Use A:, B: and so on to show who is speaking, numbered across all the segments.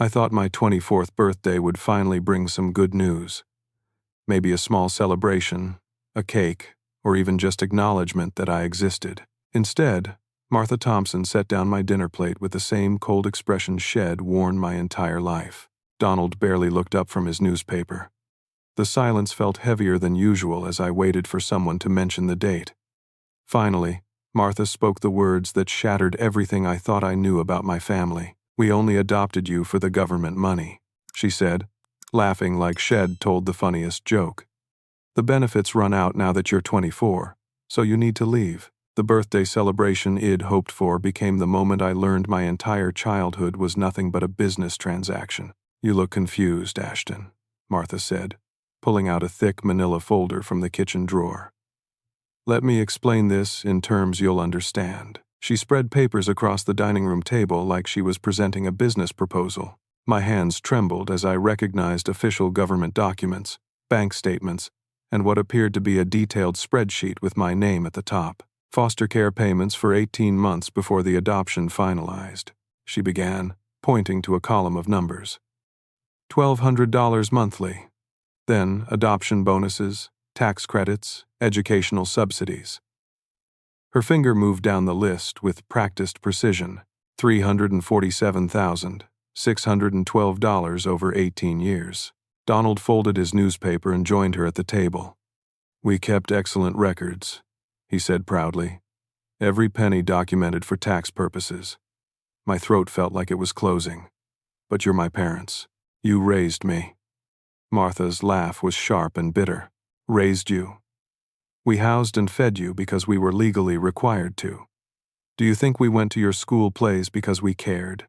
A: I thought my 24th birthday would finally bring some good news. Maybe a small celebration, a cake, or even just acknowledgement that I existed. Instead, Martha Thompson set down my dinner plate with the same cold expression shed worn my entire life. Donald barely looked up from his newspaper. The silence felt heavier than usual as I waited for someone to mention the date. Finally, Martha spoke the words that shattered everything I thought I knew about my family. "We only adopted you for the government money," she said, laughing like Shed told the funniest joke. "The benefits run out now that you're 24, so you need to leave." The birthday celebration I'd hoped for became the moment I learned my entire childhood was nothing but a business transaction. "You look confused, Ashton," Martha said, pulling out a thick manila folder from the kitchen drawer. "Let me explain this in terms you'll understand." She spread papers across the dining room table like she was presenting a business proposal. My hands trembled as I recognized official government documents, bank statements, and what appeared to be a detailed spreadsheet with my name at the top. "Foster care payments for 18 months before the adoption finalized," she began, pointing to a column of numbers. $1,200 monthly. Then adoption bonuses, tax credits, educational subsidies. Her finger moved down the list with practiced precision. $347,612 over 18 years. Donald folded his newspaper and joined her at the table. "We kept excellent records," he said proudly. "Every penny documented for tax purposes." My throat felt like it was closing. "But you're my parents. You raised me." Martha's laugh was sharp and bitter. "Raised you? We housed and fed you because we were legally required to. Do you think we went to your school plays because we cared?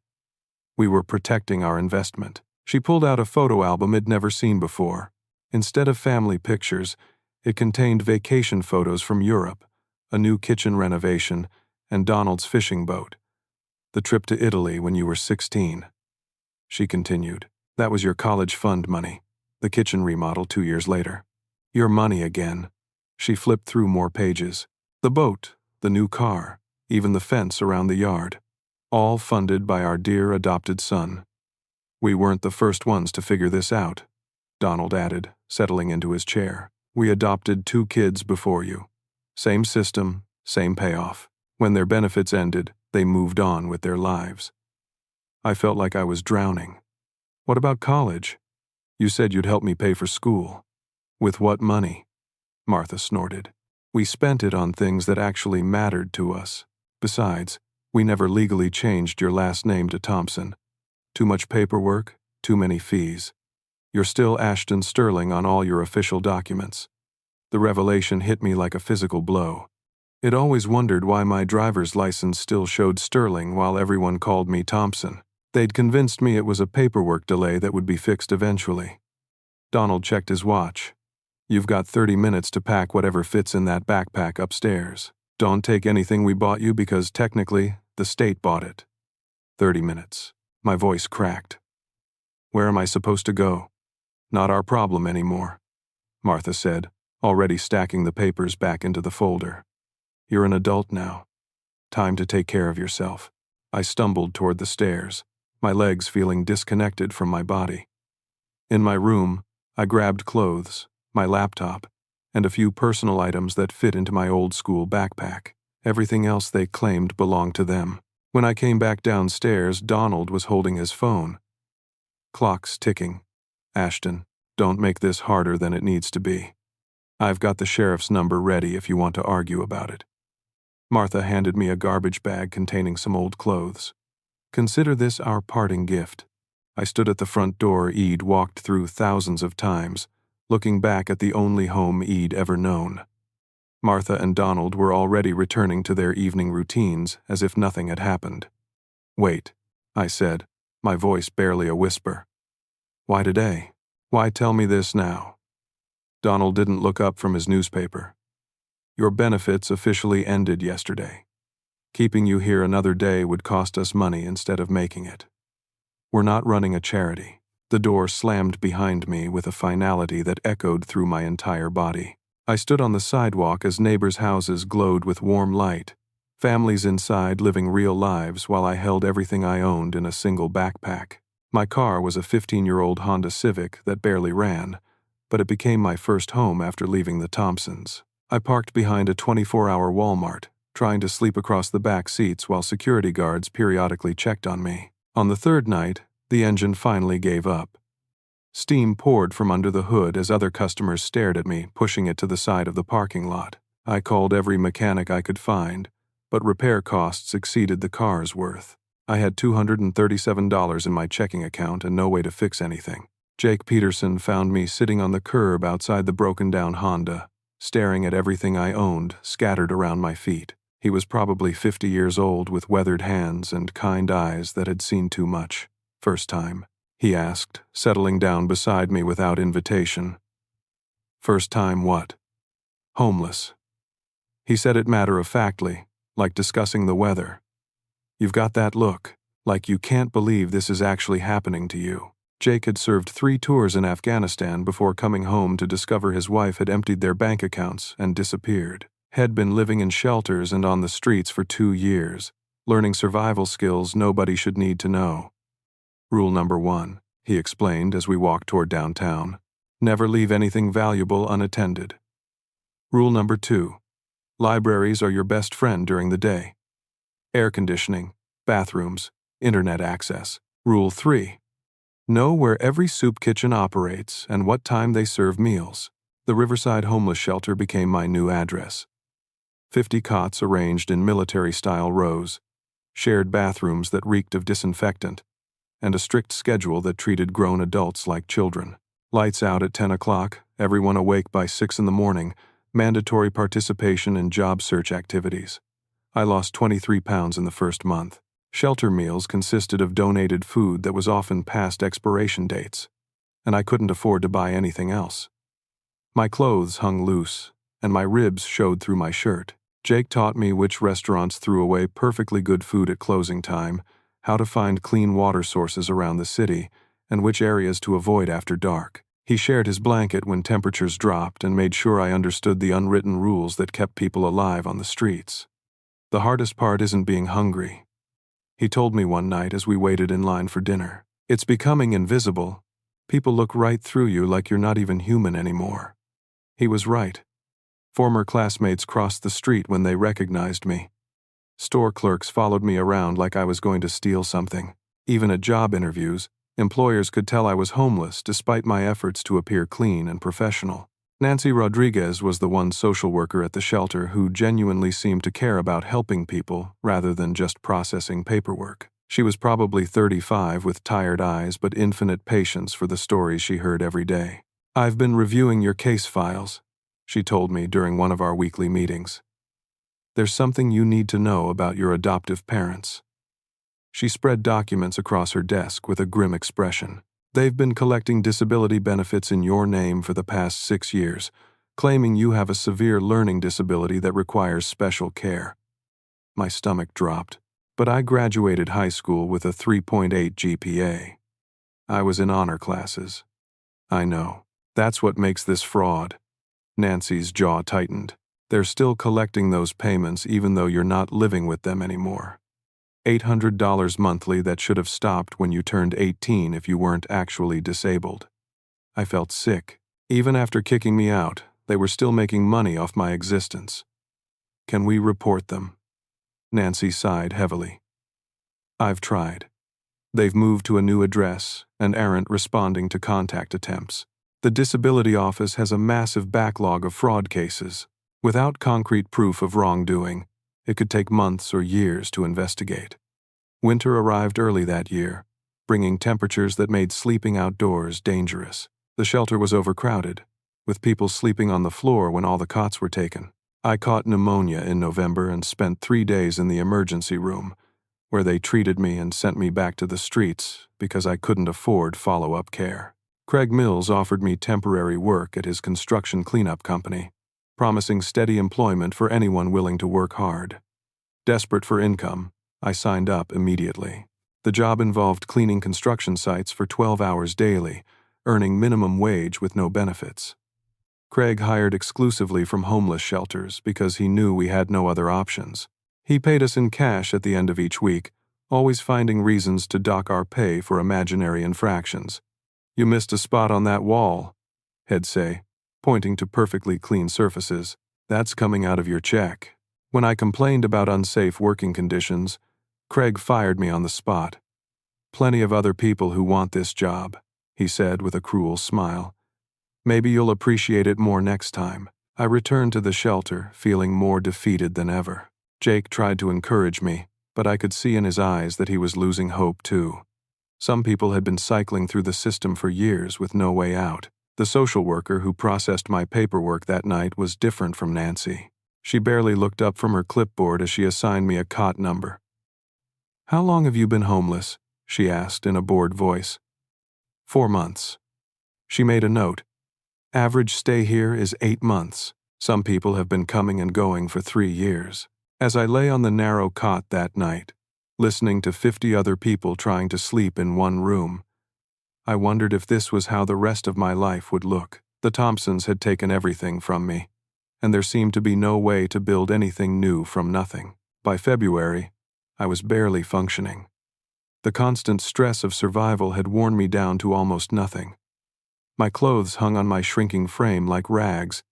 A: We were protecting our investment." She pulled out a photo album I'd never seen before. Instead of family pictures, it contained vacation photos from Europe, a new kitchen renovation, and Donald's fishing boat. "The trip to Italy when you were 16. She continued. "That was your college fund money. The kitchen remodel 2 years later. Your money again." She flipped through more pages. "The boat, the new car, even the fence around the yard. All funded by our dear adopted son. We weren't the first ones to figure this out," Donald added, settling into his chair. "We adopted 2 kids before you. Same system, same payoff. When their benefits ended, they moved on with their lives." I felt like I was drowning. "What about college? You said you'd help me pay for school. With what money?" Martha snorted. "We spent it on things that actually mattered to us. Besides, we never legally changed your last name to Thompson. Too much paperwork, too many fees. You're still Ashton Sterling on all your official documents." The revelation hit me like a physical blow. I'd always wondered why my driver's license still showed Sterling while everyone called me Thompson. They'd convinced me it was a paperwork delay that would be fixed eventually. Donald checked his watch. "You've got 30 minutes to pack whatever fits in that backpack upstairs. Don't take anything we bought you because technically, the state bought it." 30 minutes. My voice cracked. "Where am I supposed to go?" "Not our problem anymore," Martha said, already stacking the papers back into the folder. "You're an adult now. Time to take care of yourself." I stumbled toward the stairs, my legs feeling disconnected from my body. In my room, I grabbed clothes, my laptop, and a few personal items that fit into my old-school backpack. Everything else they claimed belonged to them. When I came back downstairs, Donald was holding his phone. "Clock's ticking. Ashton, don't make this harder than it needs to be. I've got the sheriff's number ready if you want to argue about it." Martha handed me a garbage bag containing some old clothes. "Consider this our parting gift." I stood at the front door I'd walked through thousands of times, looking back at the only home I'd ever known. Martha and Donald were already returning to their evening routines as if nothing had happened. "Wait," I said, my voice barely a whisper. "Why today? Why tell me this now?" Donald didn't look up from his newspaper. "Your benefits officially ended yesterday. Keeping you here another day would cost us money instead of making it. We're not running a charity." The door slammed behind me with a finality that echoed through my entire body. I stood on the sidewalk as neighbors' houses glowed with warm light, families inside living real lives while I held everything I owned in a single backpack. My car was a 15-year-old Honda Civic that barely ran, but it became my first home after leaving the Thompsons. I parked behind a 24-hour Walmart, trying to sleep across the back seats while security guards periodically checked on me. On the third night, the engine finally gave up. Steam poured from under the hood as other customers stared at me, pushing it to the side of the parking lot. I called every mechanic I could find, but repair costs exceeded the car's worth. I had $237 in my checking account and no way to fix anything. Jake Peterson found me sitting on the curb outside the broken-down Honda, staring at everything I owned scattered around my feet. He was probably 50 years old with weathered hands and kind eyes that had seen too much. "First time?" he asked, settling down beside me without invitation. "First time what?" "Homeless." He said it matter-of-factly, like discussing the weather. "You've got that look, like you can't believe this is actually happening to you." Jake had served 3 tours in Afghanistan before coming home to discover his wife had emptied their bank accounts and disappeared. Had been living in shelters and on the streets for 2 years, learning survival skills nobody should need to know. "Rule number 1, he explained as we walked toward downtown. "Never leave anything valuable unattended." "Rule number 2, libraries are your best friend during the day. Air conditioning, bathrooms, internet access." "Rule 3, know where every soup kitchen operates and what time they serve meals." The Riverside Homeless Shelter became my new address. 50 cots arranged in military-style rows, shared bathrooms that reeked of disinfectant, and a strict schedule that treated grown adults like children. Lights out at 10 o'clock, everyone awake by 6 in the morning, mandatory participation in job search activities. I lost 23 pounds in the first month. Shelter meals consisted of donated food that was often past expiration dates, and I couldn't afford to buy anything else. My clothes hung loose, and my ribs showed through my shirt. Jake taught me which restaurants threw away perfectly good food at closing time, how to find clean water sources around the city, and which areas to avoid after dark. He shared his blanket when temperatures dropped and made sure I understood the unwritten rules that kept people alive on the streets. "The hardest part isn't being hungry," he told me one night as we waited in line for dinner. "It's becoming invisible. People look right through you like you're not even human anymore." He was right. Former classmates crossed the street when they recognized me. Store clerks followed me around like I was going to steal something. Even at job interviews, employers could tell I was homeless despite my efforts to appear clean and professional. Nancy Rodriguez was the one social worker at the shelter who genuinely seemed to care about helping people rather than just processing paperwork. She was probably 35 with tired eyes but infinite patience for the stories she heard every day. "I've been reviewing your case files," she told me during one of our weekly meetings. "There's something you need to know about your adoptive parents." She spread documents across her desk with a grim expression. "They've been collecting disability benefits in your name for the past 6 years, claiming you have a severe learning disability that requires special care." My stomach dropped, but I graduated high school with a 3.8 GPA. I was in honor classes. "I know. That's what makes this fraud." Nancy's jaw tightened. "They're still collecting those payments even though you're not living with them anymore. $800 monthly that should have stopped when you turned 18 if you weren't actually disabled." I felt sick. Even after kicking me out, they were still making money off my existence. "Can we report them?" Nancy sighed heavily. "I've tried. They've moved to a new address and aren't responding to contact attempts. The disability office has a massive backlog of fraud cases. Without concrete proof of wrongdoing, it could take months or years to investigate." Winter arrived early that year, bringing temperatures that made sleeping outdoors dangerous. The shelter was overcrowded, with people sleeping on the floor when all the cots were taken. I caught pneumonia in November and spent 3 days in the emergency room, where they treated me and sent me back to the streets because I couldn't afford follow-up care. Craig Mills offered me temporary work at his construction cleanup company, promising steady employment for anyone willing to work hard. Desperate for income, I signed up immediately. The job involved cleaning construction sites for 12 hours daily, earning minimum wage with no benefits. Craig hired exclusively from homeless shelters because he knew we had no other options. He paid us in cash at the end of each week, always finding reasons to dock our pay for imaginary infractions. "You missed a spot on that wall," he'd say, pointing to perfectly clean surfaces. "That's coming out of your check." When I complained about unsafe working conditions, Craig fired me on the spot. "Plenty of other people who want this job," he said with a cruel smile. "Maybe you'll appreciate it more next time." I returned to the shelter, feeling more defeated than ever. Jake tried to encourage me, but I could see in his eyes that he was losing hope too. Some people had been cycling through the system for years with no way out. The social worker who processed my paperwork that night was different from Nancy. She barely looked up from her clipboard as she assigned me a cot number. "How long have you been homeless?" she asked in a bored voice. 4 months. She made a note. "Average stay here is 8 months. Some people have been coming and going for 3 years. As I lay on the narrow cot that night, listening to 50 other people trying to sleep in one room, I wondered if this was how the rest of my life would look. The Thompsons had taken everything from me, and there seemed to be no way to build anything new from nothing. By February, I was barely functioning. The constant stress of survival had worn me down to almost nothing. My clothes hung on my shrinking frame like rags,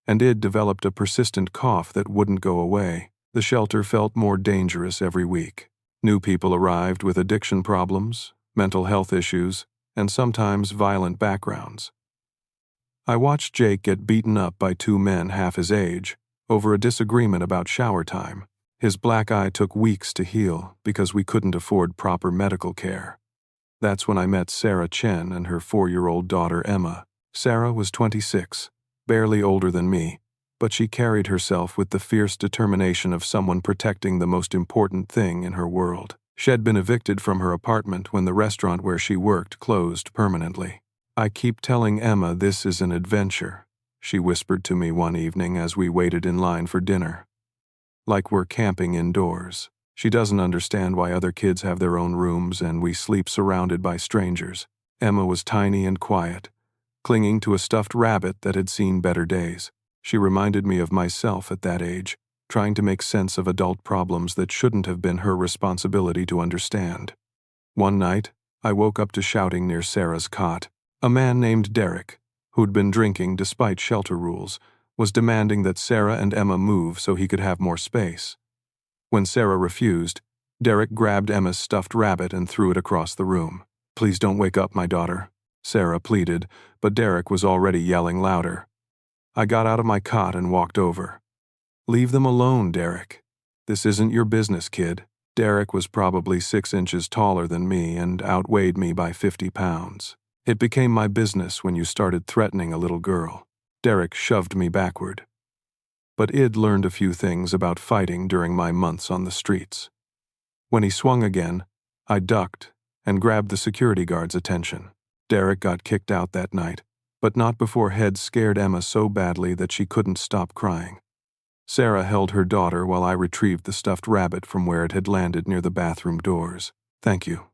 A: and Id developed a persistent cough that wouldn't go away. The shelter felt more dangerous every week. New people arrived with addiction problems, mental health issues, and sometimes violent backgrounds. I watched Jake get beaten up by 2 men half his age over a disagreement about shower time. His black eye took weeks to heal because we couldn't afford proper medical care. That's when I met Sarah Chen and her 4-year-old daughter Emma. Sarah was 26, barely older than me, but she carried herself with the fierce determination of someone protecting the most important thing in her world. She had been evicted from her apartment when the restaurant where she worked closed permanently. "I keep telling Emma this is an adventure," she whispered to me one evening as we waited in line for dinner. "Like we're camping indoors. She doesn't understand why other kids have their own rooms and we sleep surrounded by strangers." Emma was tiny and quiet, clinging to a stuffed rabbit that had seen better days. She reminded me of myself at that age, trying to make sense of adult problems that shouldn't have been her responsibility to understand. One night, I woke up to shouting near Sarah's cot. A man named Derek, who'd been drinking despite shelter rules, was demanding that Sarah and Emma move so he could have more space. When Sarah refused, Derek grabbed Emma's stuffed rabbit and threw it across the room. "Please don't wake up my daughter," Sarah pleaded, but Derek was already yelling louder. I got out of my cot and walked over. "Leave them alone, Derek. This isn't your business, kid." Derek was probably 6 inches taller than me and outweighed me by 50 pounds. "It became my business when you started threatening a little girl." Derek shoved me backward. But Id learned a few things about fighting during my months on the streets. When he swung again, I ducked and grabbed the security guard's attention. Derek got kicked out that night, but not before Head scared Emma so badly that she couldn't stop crying. Sarah held her daughter while I retrieved the stuffed rabbit from where it had landed near the bathroom doors. "Thank you,"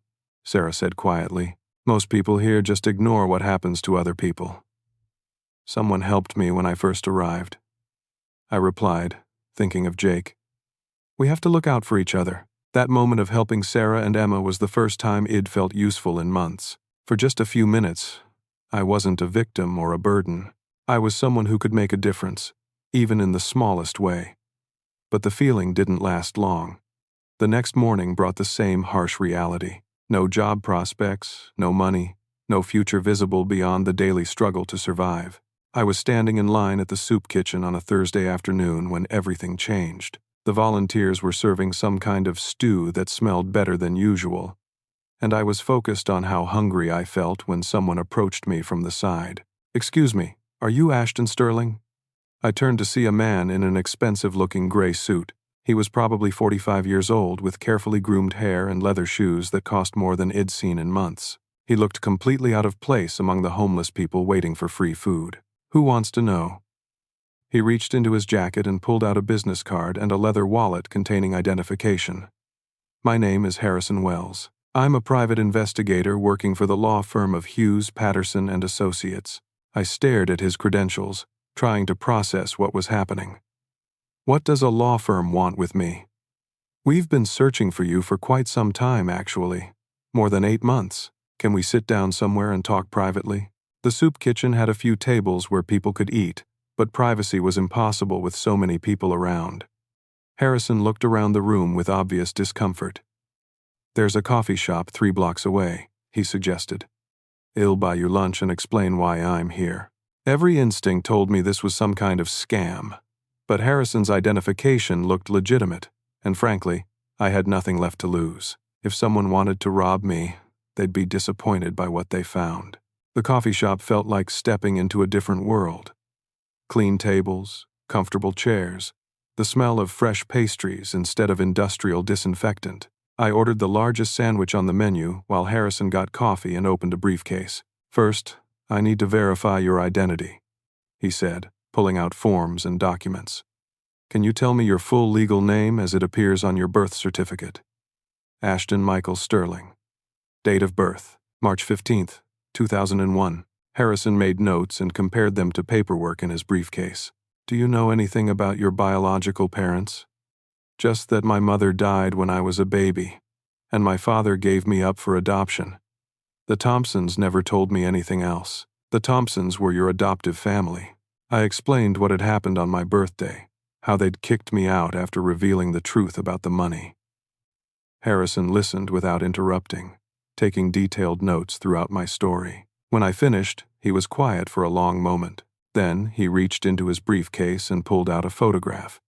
A: Sarah said quietly. "Most people here just ignore what happens to other people." "Someone helped me when I first arrived," I replied, thinking of Jake. "We have to look out for each other." That moment of helping Sarah and Emma was the first time Id felt useful in months. For just a few minutes, I wasn't a victim or a burden. I was someone who could make a difference, even in the smallest way. But the feeling didn't last long. The next morning brought the same harsh reality. No job prospects, no money, no future visible beyond the daily struggle to survive. I was standing in line at the soup kitchen on a Thursday afternoon when everything changed. The volunteers were serving some kind of stew that smelled better than usual, and I was focused on how hungry I felt when someone approached me from the side. "Excuse me, are you Ashton Sterling?" I turned to see a man in an expensive-looking gray suit. He was probably 45 years old with carefully groomed hair and leather shoes that cost more than I'd seen in months. He looked completely out of place among the homeless people waiting for free food. "Who wants to know?" He reached into his jacket and pulled out a business card and a leather wallet containing identification. "My name is Harrison Wells. I'm a private investigator working for the law firm of Hughes, Patterson and Associates." I stared at his credentials, trying to process what was happening. What does a law firm want with me? We've been searching for you for quite some time, actually. More than 8 months. Can we sit down somewhere and talk privately? The soup kitchen had a few tables where people could eat, but privacy was impossible with so many people around. Harrison looked around the room with obvious discomfort. There's a coffee shop 3 blocks away, he suggested. I'll buy you lunch and explain why I'm here. Every instinct told me this was some kind of scam, but Harrison's identification looked legitimate, and frankly, I had nothing left to lose. If someone wanted to rob me, they'd be disappointed by what they found. The coffee shop felt like stepping into a different world. Clean tables, comfortable chairs, the smell of fresh pastries instead of industrial disinfectant. I ordered the largest sandwich on the menu while Harrison got coffee and opened a briefcase. First, I need to verify your identity, he said, pulling out forms and documents. Can you tell me your full legal name as it appears on your birth certificate? Ashton Michael Sterling. Date of birth, March 15th, 2001. Harrison made notes and compared them to paperwork in his briefcase. Do you know anything about your biological parents? Just that my mother died when I was a baby, and my father gave me up for adoption. The Thompsons never told me anything else. The Thompsons were your adoptive family. I explained what had happened on my birthday, how they'd kicked me out after revealing the truth about the money. Harrison listened without interrupting, taking detailed notes throughout my story. When I finished, he was quiet for a long moment. Then he reached into his briefcase and pulled out a photograph.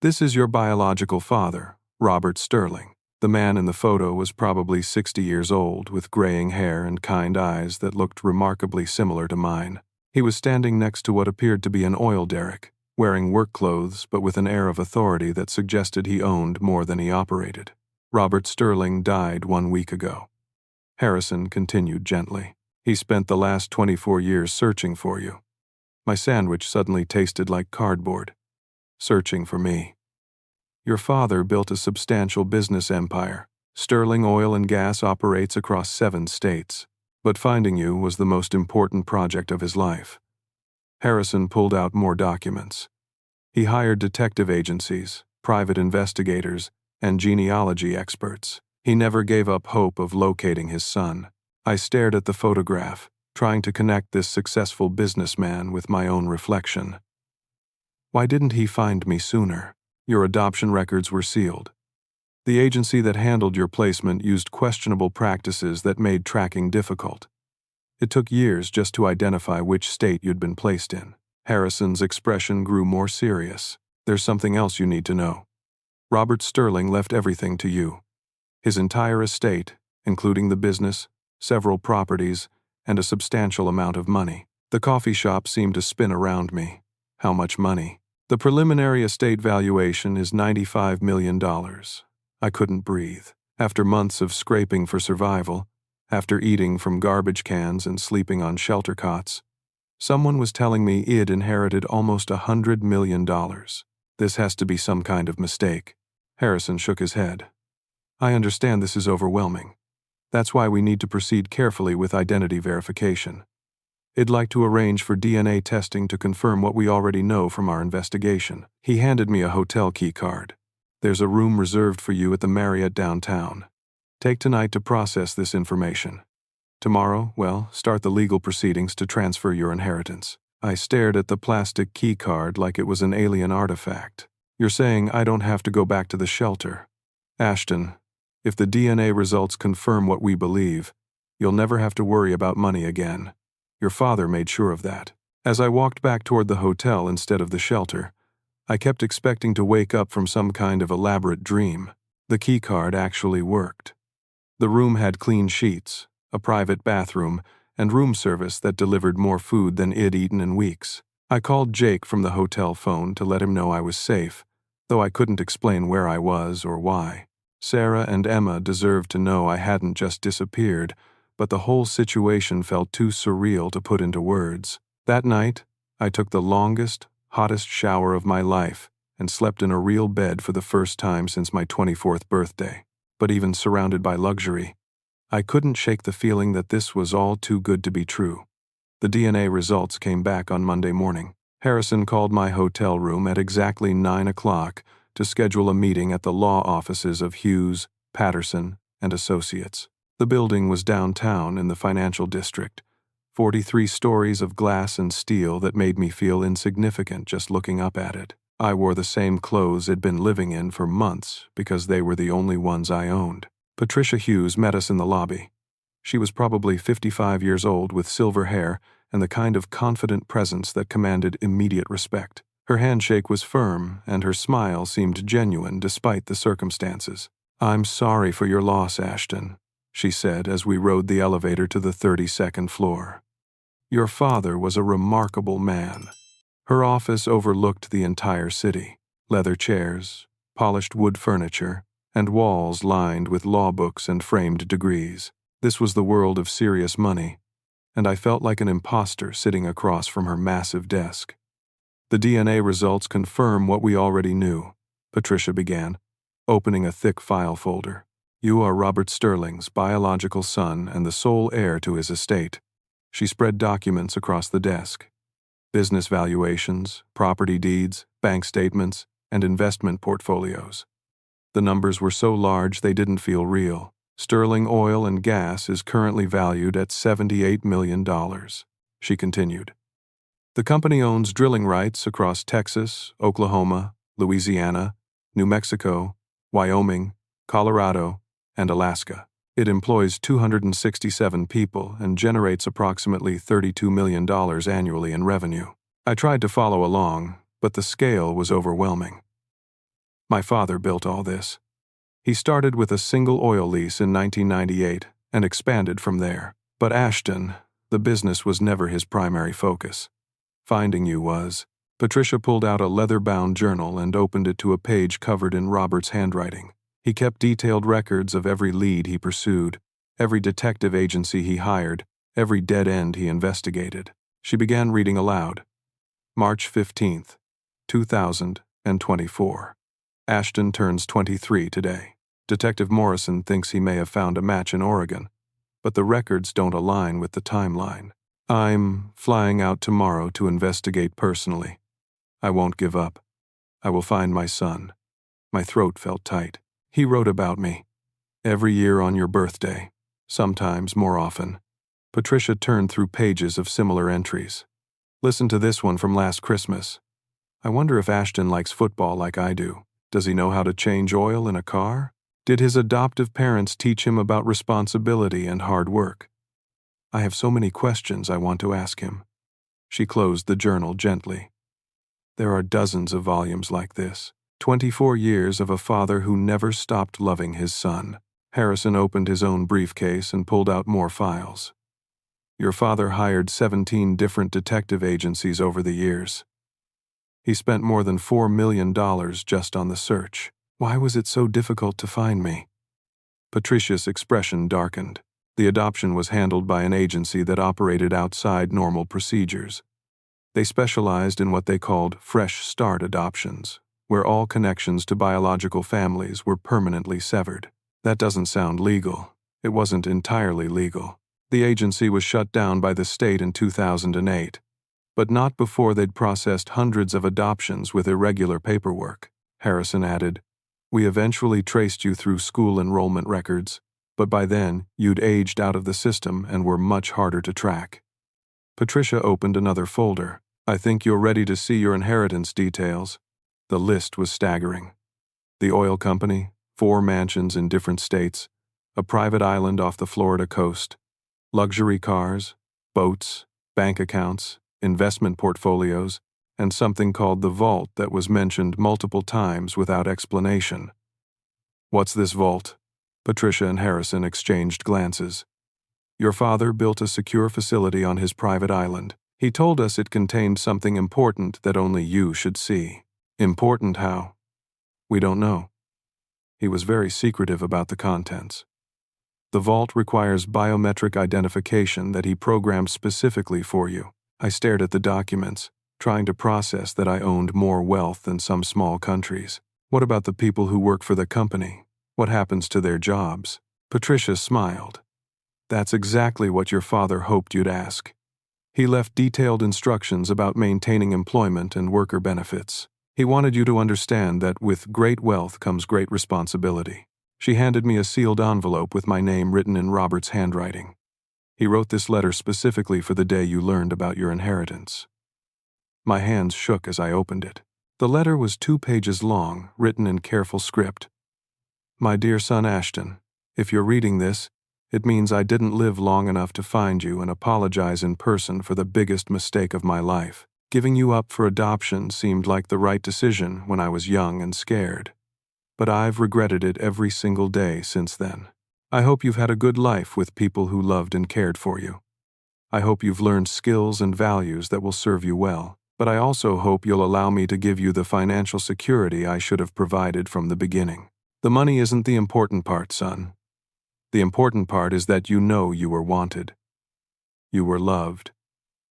A: This is your biological father, Robert Sterling. The man in the photo was probably 60 years old, with graying hair and kind eyes that looked remarkably similar to mine. He was standing next to what appeared to be an oil derrick, wearing work clothes but with an air of authority that suggested he owned more than he operated. Robert Sterling died 1 week ago. Harrison continued gently. He spent the last 24 years searching for you. My sandwich suddenly tasted like cardboard. Searching for me. Your father built a substantial business empire. Sterling Oil and Gas operates across 7 states. But finding you was the most important project of his life. Harrison pulled out more documents. He hired detective agencies, private investigators, and genealogy experts. He never gave up hope of locating his son. I stared at the photograph, trying to connect this successful businessman with my own reflection. Why didn't he find me sooner? Your adoption records were sealed. The agency that handled your placement used questionable practices that made tracking difficult. It took years just to identify which state you'd been placed in. Harrison's expression grew more serious. There's something else you need to know. Robert Sterling left everything to you. His entire estate, including the business, several properties, and a substantial amount of money. The coffee shop seemed to spin around me. How much money? The preliminary estate valuation is $95 million. I couldn't breathe. After months of scraping for survival, after eating from garbage cans and sleeping on shelter cots, someone was telling me I'd inherited almost $100 million. This has to be some kind of mistake. Harrison shook his head. I understand this is overwhelming. That's why we need to proceed carefully with identity verification. I'd like to arrange for DNA testing to confirm what we already know from our investigation. He handed me a hotel key card. There's a room reserved for you at the Marriott downtown. Take tonight to process this information. Tomorrow, start the legal proceedings to transfer your inheritance. I stared at the plastic key card like it was an alien artifact. You're saying I don't have to go back to the shelter. Ashton, if the DNA results confirm what we believe, you'll never have to worry about money again. Your father made sure of that. As I walked back toward the hotel instead of the shelter, I kept expecting to wake up from some kind of elaborate dream. The keycard actually worked. The room had clean sheets, a private bathroom, and room service that delivered more food than I'd eaten in weeks. I called Jake from the hotel phone to let him know I was safe, though I couldn't explain where I was or why. Sarah and Emma deserved to know I hadn't just disappeared, but the whole situation felt too surreal to put into words. That night, I took the longest, hottest shower of my life and slept in a real bed for the first time since my 24th birthday. But even surrounded by luxury, I couldn't shake the feeling that this was all too good to be true. The DNA results came back on Monday morning. Harrison called my hotel room at exactly 9 o'clock to schedule a meeting at the law offices of Hughes, Patterson, and Associates. The building was downtown in the financial district, 43 stories of glass and steel that made me feel insignificant just looking up at it. I wore the same clothes I'd been living in for months because they were the only ones I owned. Patricia Hughes met us in the lobby. She was probably 55 years old with silver hair and the kind of confident presence that commanded immediate respect. Her handshake was firm, and her smile seemed genuine despite the circumstances. "I'm sorry for your loss, Ashton," she said as we rode the elevator to the 32nd floor. "Your father was a remarkable man." Her office overlooked the entire city. Leather chairs, polished wood furniture, and walls lined with law books and framed degrees. This was the world of serious money, and I felt like an imposter sitting across from her massive desk. "The DNA results confirm what we already knew," Patricia began, opening a thick file folder. "You are Robert Sterling's biological son and the sole heir to his estate." She spread documents across the desk. Business valuations, property deeds, bank statements, and investment portfolios. The numbers were so large they didn't feel real. "Sterling Oil and Gas is currently valued at $78 million, she continued. "The company owns drilling rights across Texas, Oklahoma, Louisiana, New Mexico, Wyoming, Colorado, and Alaska. It employs 267 people and generates approximately $32 million annually in revenue." I tried to follow along, but the scale was overwhelming. "My father built all this. He started with a single oil lease in 1998 and expanded from there. But Ashton, the business was never his primary focus. Finding you was." Patricia pulled out a leather-bound journal and opened it to a page covered in Robert's handwriting. He kept detailed records of every lead he pursued, every detective agency he hired, every dead end he investigated. She began reading aloud. "March 15th, 2024. Ashton turns 23 today. Detective Morrison thinks he may have found a match in Oregon, but the records don't align with the timeline. I'm flying out tomorrow to investigate personally. I won't give up. I will find my son." My throat felt tight. "He wrote about me. Every year on your birthday. Sometimes more often." Patricia turned through pages of similar entries. "Listen to this one from last Christmas. I wonder if Ashton likes football like I do. Does he know how to change oil in a car? Did his adoptive parents teach him about responsibility and hard work? I have so many questions I want to ask him." She closed the journal gently. "There are dozens of volumes like this. 24 years of a father who never stopped loving his son." Harrison opened his own briefcase and pulled out more files. "Your father hired 17 different detective agencies over the years. He spent more than $4 million just on the search. Why was it so difficult to find me?" Patricia's expression darkened. The adoption was handled by an agency that operated outside normal procedures. They specialized in what they called fresh start adoptions, where all connections to biological families were permanently severed. That doesn't sound legal. It wasn't entirely legal. The agency was shut down by the state in 2008, but not before they'd processed hundreds of adoptions with irregular paperwork. Harrison added, "We eventually traced you through school enrollment records, but by then you'd aged out of the system and were much harder to track." Patricia opened another folder. "I think you're ready to see your inheritance details." The list was staggering. The oil company, 4 mansions in different states, a private island off the Florida coast, luxury cars, boats, bank accounts, investment portfolios, and something called the vault that was mentioned multiple times without explanation. "What's this vault?" Patricia and Harrison exchanged glances. "Your father built a secure facility on his private island. He told us it contained something important that only you should see." "Important how?" "We don't know. He was very secretive about the contents. The vault requires biometric identification that he programmed specifically for you." I stared at the documents, trying to process that I owned more wealth than some small countries. "What about the people who work for the company? What happens to their jobs?" Patricia smiled. "That's exactly what your father hoped you'd ask. He left detailed instructions about maintaining employment and worker benefits. He wanted you to understand that with great wealth comes great responsibility. She handed me a sealed envelope with my name written in Robert's handwriting. He wrote this letter specifically for the day you learned about your inheritance. My hands shook as I opened it. The letter was 2 pages long, written in careful script. My dear son Ashton, if you're reading this, it means I didn't live long enough to find you and apologize in person for the biggest mistake of my life. Giving you up for adoption seemed like the right decision when I was young and scared. But I've regretted it every single day since then. I hope you've had a good life with people who loved and cared for you. I hope you've learned skills and values that will serve you well, but I also hope you'll allow me to give you the financial security I should have provided from the beginning. The money isn't the important part, son. The important part is that you know you were wanted. You were loved,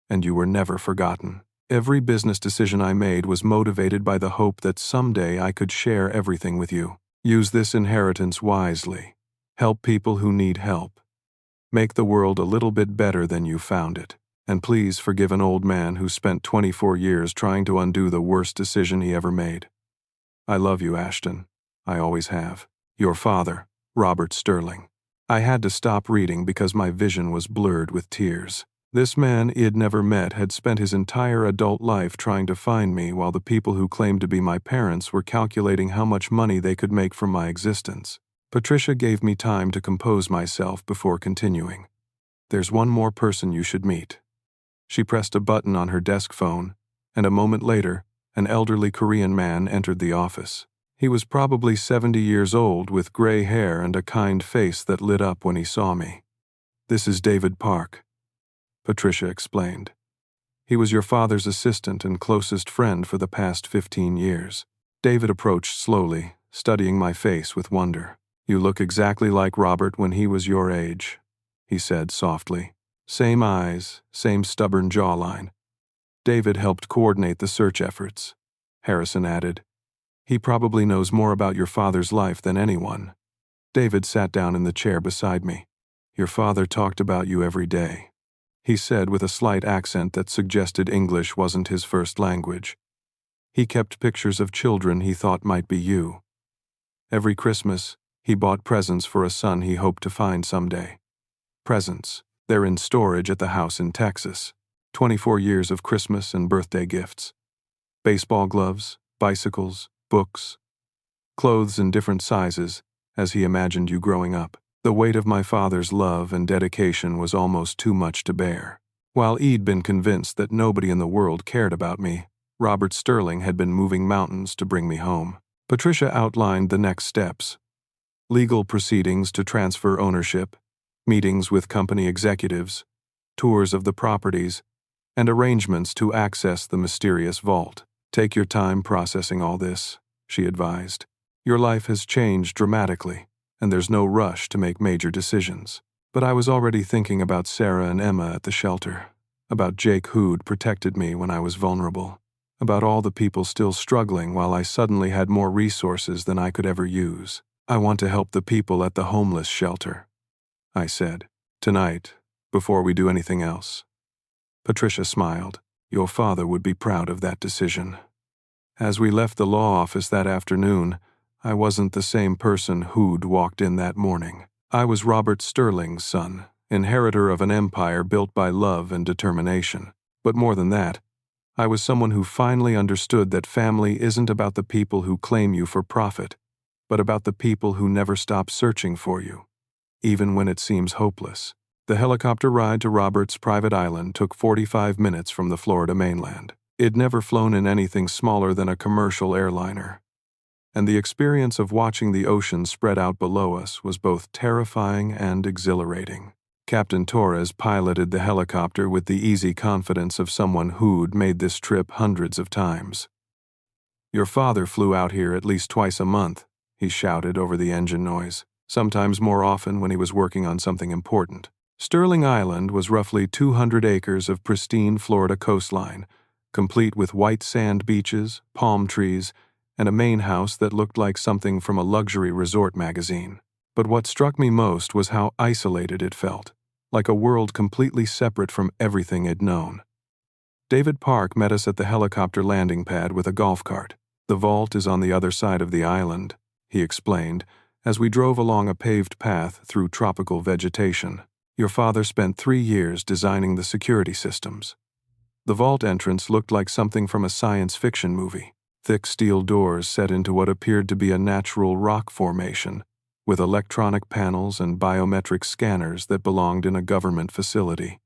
A: and you were never forgotten. Every business decision I made was motivated by the hope that someday I could share everything with you. Use this inheritance wisely. Help people who need help. Make the world a little bit better than you found it. And please forgive an old man who spent 24 years trying to undo the worst decision he ever made. I love you, Ashton. I always have. Your father, Robert Sterling. I had to stop reading because my vision was blurred with tears. This man he had never met had spent his entire adult life trying to find me while the people who claimed to be my parents were calculating how much money they could make from my existence. Patricia gave me time to compose myself before continuing. There's one more person you should meet. She pressed a button on her desk phone, and a moment later, an elderly Korean man entered the office. He was probably 70 years old with gray hair and a kind face that lit up when he saw me. This is David Park, Patricia explained. He was your father's assistant and closest friend for the past 15 years. David approached slowly, studying my face with wonder. You look exactly like Robert when he was your age, he said softly. Same eyes, same stubborn jawline. David helped coordinate the search efforts, Harrison added. He probably knows more about your father's life than anyone. David sat down in the chair beside me. Your father talked about you every day, he said with a slight accent that suggested English wasn't his first language. He kept pictures of children he thought might be you. Every Christmas, he bought presents for a son he hoped to find someday. Presents. They're in storage at the house in Texas. 24 years of Christmas and birthday gifts. Baseball gloves, bicycles, books, clothes in different sizes, as he imagined you growing up. The weight of my father's love and dedication was almost too much to bear. While he'd been convinced that nobody in the world cared about me, Robert Sterling had been moving mountains to bring me home. Patricia outlined the next steps. Legal proceedings to transfer ownership, meetings with company executives, tours of the properties, and arrangements to access the mysterious vault. Take your time processing all this, she advised. Your life has changed dramatically, and there's no rush to make major decisions. But I was already thinking about Sarah and Emma at the shelter, about Jake who'd protected me when I was vulnerable, about all the people still struggling while I suddenly had more resources than I could ever use. I want to help the people at the homeless shelter, I said. Tonight, before we do anything else. Patricia smiled. Your father would be proud of that decision. As we left the law office that afternoon, I wasn't the same person who'd walked in that morning. I was Robert Sterling's son, inheritor of an empire built by love and determination. But more than that, I was someone who finally understood that family isn't about the people who claim you for profit, but about the people who never stop searching for you, even when it seems hopeless. The helicopter ride to Robert's private island took 45 minutes from the Florida mainland. It'd never flown in anything smaller than a commercial airliner, and the experience of watching the ocean spread out below us was both terrifying and exhilarating. Captain Torres piloted the helicopter with the easy confidence of someone who'd made this trip hundreds of times. Your father flew out here at least twice a month, he shouted over the engine noise, sometimes more often when he was working on something important. Sterling Island was roughly 200 acres of pristine Florida coastline, complete with white sand beaches, palm trees, and a main house that looked like something from a luxury resort magazine. But what struck me most was how isolated it felt, like a world completely separate from everything it'd known. David Park met us at the helicopter landing pad with a golf cart. The vault is on the other side of the island, he explained, as we drove along a paved path through tropical vegetation. Your father spent 3 years designing the security systems. The vault entrance looked like something from a science fiction movie. Thick steel doors set into what appeared to be a natural rock formation, with electronic panels and biometric scanners that belonged in a government facility.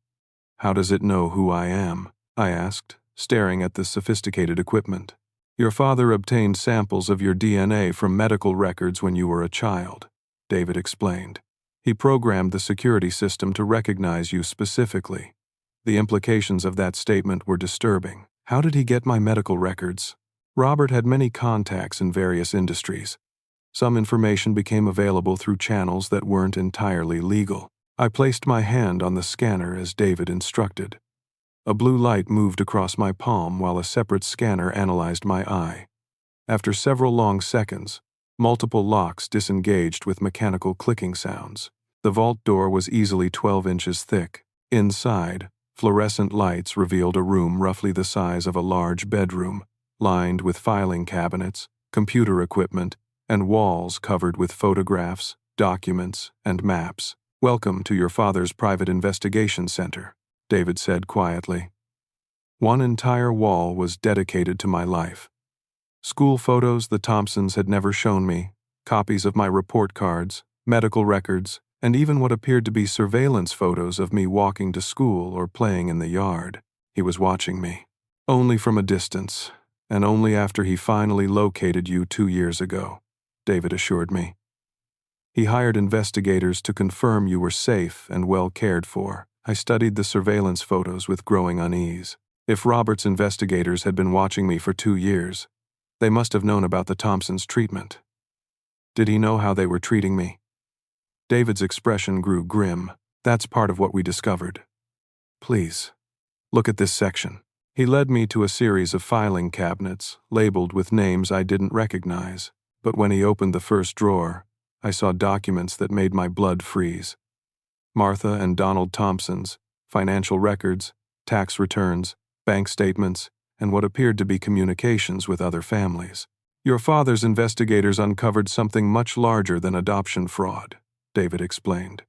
A: How does it know who I am? I asked, staring at the sophisticated equipment. Your father obtained samples of your DNA from medical records when you were a child, David explained. He programmed the security system to recognize you specifically. The implications of that statement were disturbing. How did he get my medical records? Robert had many contacts in various industries. Some information became available through channels that weren't entirely legal. I placed my hand on the scanner as David instructed. A blue light moved across my palm while a separate scanner analyzed my eye. After several long seconds, multiple locks disengaged with mechanical clicking sounds. The vault door was easily 12 inches thick. Inside, fluorescent lights revealed a room roughly the size of a large bedroom, lined with filing cabinets, computer equipment, and walls covered with photographs, documents, and maps. "Welcome to your father's private investigation center," David said quietly. One entire wall was dedicated to my life. School photos the Thompsons had never shown me, copies of my report cards, medical records, and even what appeared to be surveillance photos of me walking to school or playing in the yard. He was watching me. Only from a distance, and only after he finally located you 2 years ago, David assured me. He hired investigators to confirm you were safe and well cared for. I studied the surveillance photos with growing unease. If Robert's investigators had been watching me for 2 years, they must have known about the Thompsons' treatment. Did he know how they were treating me? David's expression grew grim. That's part of what we discovered. Please, look at this section. He led me to a series of filing cabinets, labeled with names I didn't recognize, but when he opened the first drawer, I saw documents that made my blood freeze. Martha and Donald Thompson's financial records, tax returns, bank statements, and what appeared to be communications with other families. Your father's investigators uncovered something much larger than adoption fraud, David explained.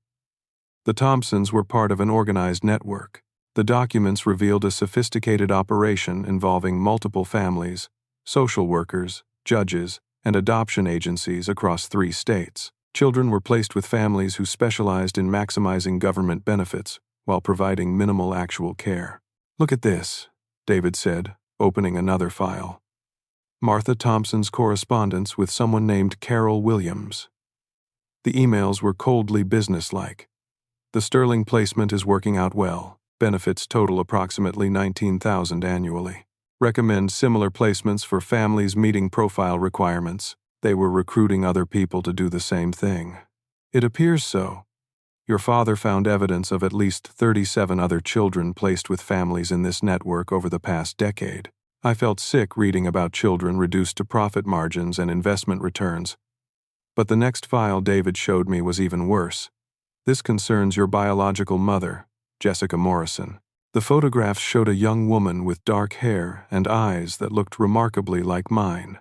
A: The Thompsons were part of an organized network. The documents revealed a sophisticated operation involving multiple families, social workers, judges, and adoption agencies across 3 states. Children were placed with families who specialized in maximizing government benefits while providing minimal actual care. Look at this, David said, opening another file. Martha Thompson's correspondence with someone named Carol Williams. The emails were coldly businesslike. The sterling placement is working out well. Benefits total approximately $19,000 annually. Recommend similar placements for families meeting profile requirements. They were recruiting other people to do the same thing. It appears so. Your father found evidence of at least 37 other children placed with families in this network over the past decade. I felt sick reading about children reduced to profit margins and investment returns. But the next file David showed me was even worse. This concerns your biological mother, Jessica Morrison. The photographs showed a young woman with dark hair and eyes that looked remarkably like mine.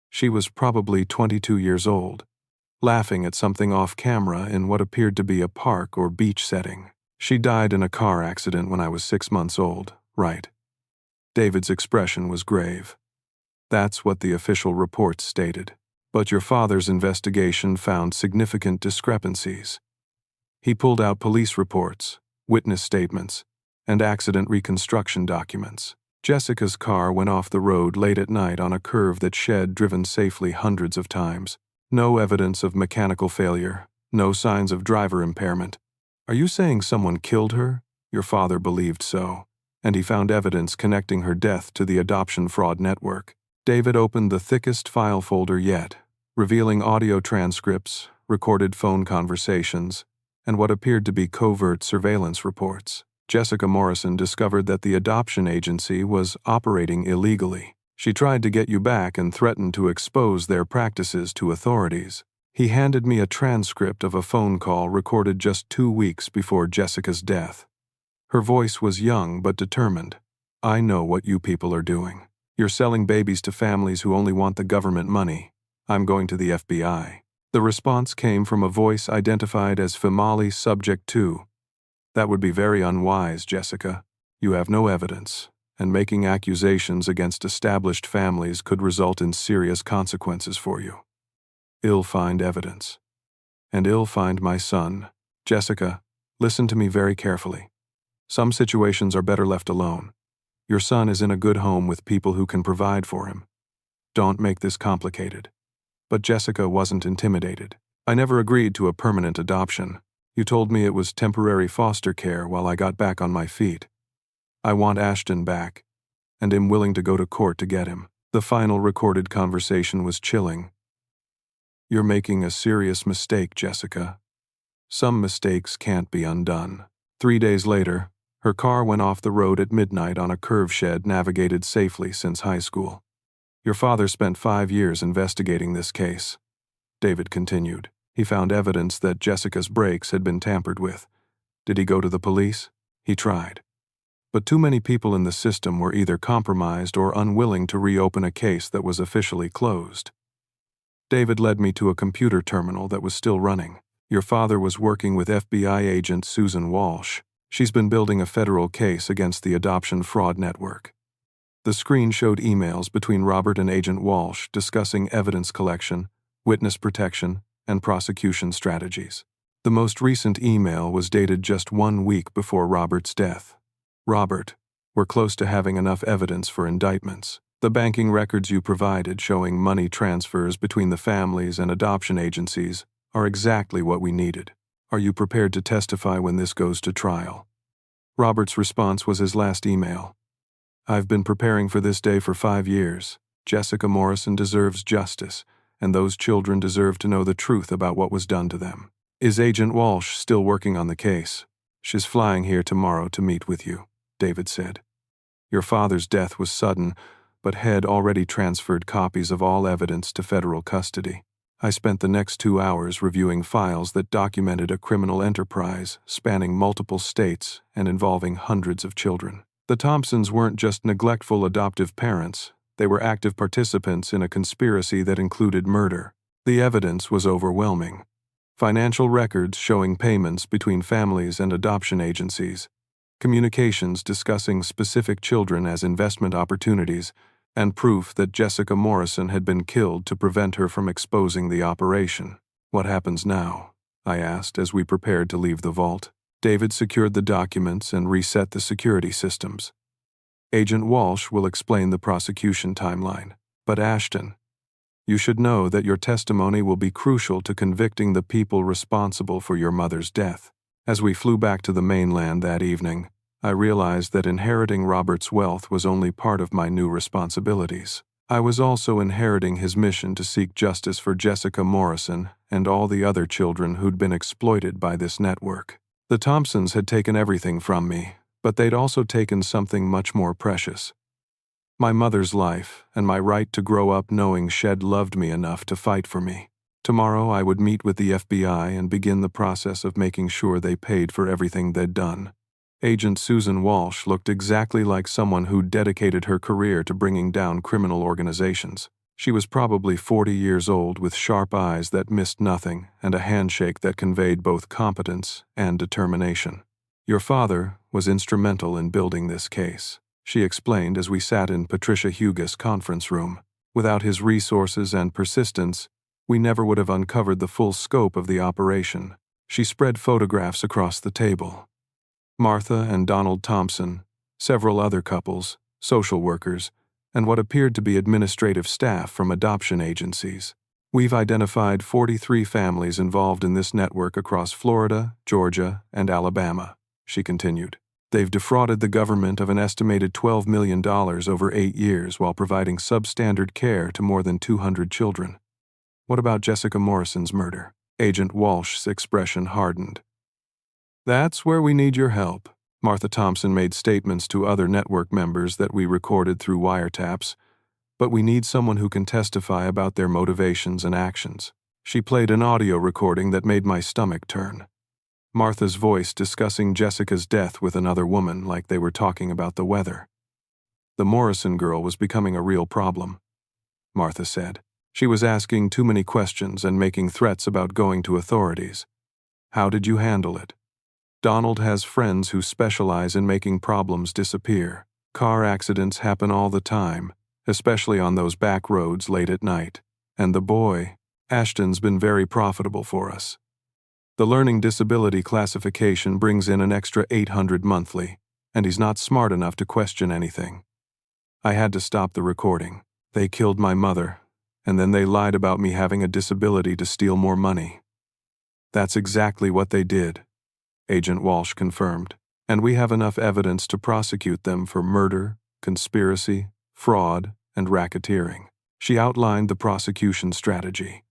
A: She was probably 22 years old, laughing at something off camera in what appeared to be a park or beach setting. She died in a car accident when I was 6 months old, right? David's expression was grave. That's what the official reports stated. But your father's investigation found significant discrepancies. He pulled out police reports, witness statements, and accident reconstruction documents. Jessica's car went off the road late at night on a curve that she had driven safely hundreds of times. No evidence of mechanical failure, no signs of driver impairment. Are you saying someone killed her? Your father believed so, and he found evidence connecting her death to the adoption fraud network. David opened the thickest file folder yet, revealing audio transcripts, recorded phone conversations, and what appeared to be covert surveillance reports. Jessica Morrison discovered that the adoption agency was operating illegally. She tried to get you back and threatened to expose their practices to authorities. He handed me a transcript of a phone call recorded just 2 weeks before Jessica's death. Her voice was young but determined. I know what you people are doing. You're selling babies to families who only want the government money. I'm going to the FBI. The response came from a voice identified as Famali Subject 2. That would be very unwise, Jessica. You have no evidence, and making accusations against established families could result in serious consequences for you. Ill-find evidence. And ill-find my son. Jessica, listen to me very carefully. Some situations are better left alone. Your son is in a good home with people who can provide for him. Don't make this complicated. But Jessica wasn't intimidated. I never agreed to a permanent adoption. You told me it was temporary foster care while I got back on my feet. I want Ashton back, and am willing to go to court to get him. The final recorded conversation was chilling. You're making a serious mistake, Jessica. Some mistakes can't be undone. 3 days later, her car went off the road at midnight on a curve shed navigated safely since high school. Your father spent 5 years investigating this case. David continued. He found evidence that Jessica's brakes had been tampered with. Did he go to the police? He tried. But too many people in the system were either compromised or unwilling to reopen a case that was officially closed. David led me to a computer terminal that was still running. Your father was working with FBI agent Susan Walsh. She's been building a federal case against the adoption fraud network. The screen showed emails between Robert and Agent Walsh discussing evidence collection, witness protection, and prosecution strategies. The most recent email was dated just 1 week before Robert's death. Robert, we're close to having enough evidence for indictments. The banking records you provided showing money transfers between the families and adoption agencies are exactly what we needed. Are you prepared to testify when this goes to trial? Robert's response was his last email. I've been preparing for this day for 5 years. Jessica Morrison deserves justice, and those children deserve to know the truth about what was done to them. Is Agent Walsh still working on the case? She's flying here tomorrow to meet with you, David said. Your father's death was sudden, but had already transferred copies of all evidence to federal custody. I spent the next 2 hours reviewing files that documented a criminal enterprise spanning multiple states and involving hundreds of children. The Thompsons weren't just neglectful adoptive parents, they were active participants in a conspiracy that included murder. The evidence was overwhelming. Financial records showing payments between families and adoption agencies, communications discussing specific children as investment opportunities, and proof that Jessica Morrison had been killed to prevent her from exposing the operation. What happens now? I asked as we prepared to leave the vault. David secured the documents and reset the security systems. Agent Walsh will explain the prosecution timeline. But Ashton, you should know that your testimony will be crucial to convicting the people responsible for your mother's death. As we flew back to the mainland that evening, I realized that inheriting Robert's wealth was only part of my new responsibilities. I was also inheriting his mission to seek justice for Jessica Morrison and all the other children who'd been exploited by this network. The Thompsons had taken everything from me, but they'd also taken something much more precious. My mother's life and my right to grow up knowing Shed loved me enough to fight for me. Tomorrow I would meet with the FBI and begin the process of making sure they paid for everything they'd done. Agent Susan Walsh looked exactly like someone who'd dedicated her career to bringing down criminal organizations. She was probably 40 years old with sharp eyes that missed nothing and a handshake that conveyed both competence and determination. Your father was instrumental in building this case, she explained as we sat in Patricia Hugas' conference room. Without his resources and persistence, we never would have uncovered the full scope of the operation. She spread photographs across the table. Martha and Donald Thompson, several other couples, social workers, and what appeared to be administrative staff from adoption agencies. We've identified 43 families involved in this network across Florida, Georgia, and Alabama, she continued. They've defrauded the government of an estimated $12 million over 8 years while providing substandard care to more than 200 children. What about Jessica Morrison's murder? Agent Walsh's expression hardened. That's where we need your help. Martha Thompson made statements to other network members that we recorded through wiretaps, but we need someone who can testify about their motivations and actions. She played an audio recording that made my stomach turn. Martha's voice discussing Jessica's death with another woman like they were talking about the weather. The Morrison girl was becoming a real problem, Martha said. She was asking too many questions and making threats about going to authorities. How did you handle it? Donald has friends who specialize in making problems disappear. Car accidents happen all the time, especially on those back roads late at night. And the boy, Ashton's been very profitable for us. The learning disability classification brings in an extra $800 monthly, and he's not smart enough to question anything. I had to stop the recording. They killed my mother, and then they lied about me having a disability to steal more money. That's exactly what they did, Agent Walsh confirmed, and we have enough evidence to prosecute them for murder, conspiracy, fraud, and racketeering. She outlined the prosecution strategy.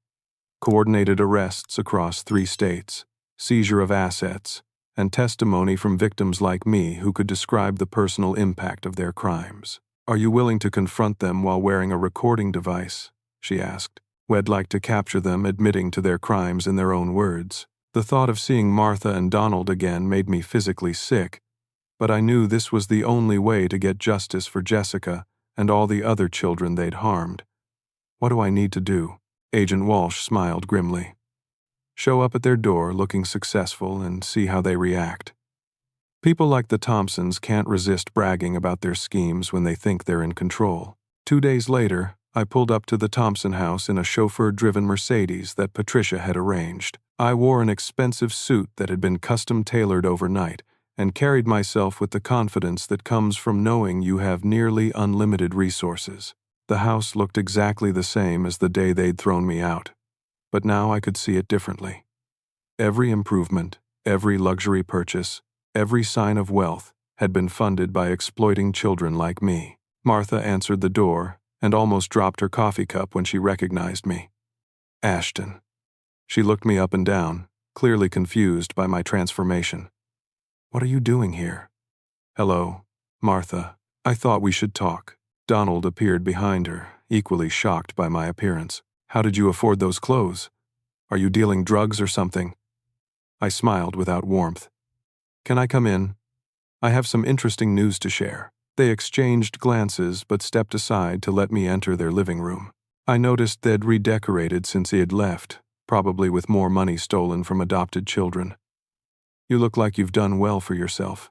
A: Coordinated arrests across 3 states, seizure of assets, and testimony from victims like me who could describe the personal impact of their crimes. Are you willing to confront them while wearing a recording device? She asked. We'd like to capture them admitting to their crimes in their own words. The thought of seeing Martha and Donald again made me physically sick, but I knew this was the only way to get justice for Jessica and all the other children they'd harmed. What do I need to do? Agent Walsh smiled grimly. Show up at their door looking successful and see how they react. People like the Thompsons can't resist bragging about their schemes when they think they're in control. 2 days later, I pulled up to the Thompson house in a chauffeur-driven Mercedes that Patricia had arranged. I wore an expensive suit that had been custom-tailored overnight and carried myself with the confidence that comes from knowing you have nearly unlimited resources. The house looked exactly the same as the day they'd thrown me out, but now I could see it differently. Every improvement, every luxury purchase, every sign of wealth had been funded by exploiting children like me. Martha answered the door and almost dropped her coffee cup when she recognized me. Ashton. She looked me up and down, clearly confused by my transformation. What are you doing here? Hello, Martha. I thought we should talk. Donald appeared behind her, equally shocked by my appearance. How did you afford those clothes? Are you dealing drugs or something? I smiled without warmth. Can I come in? I have some interesting news to share. They exchanged glances but stepped aside to let me enter their living room. I noticed they'd redecorated since he had left, probably with more money stolen from adopted children. You look like you've done well for yourself,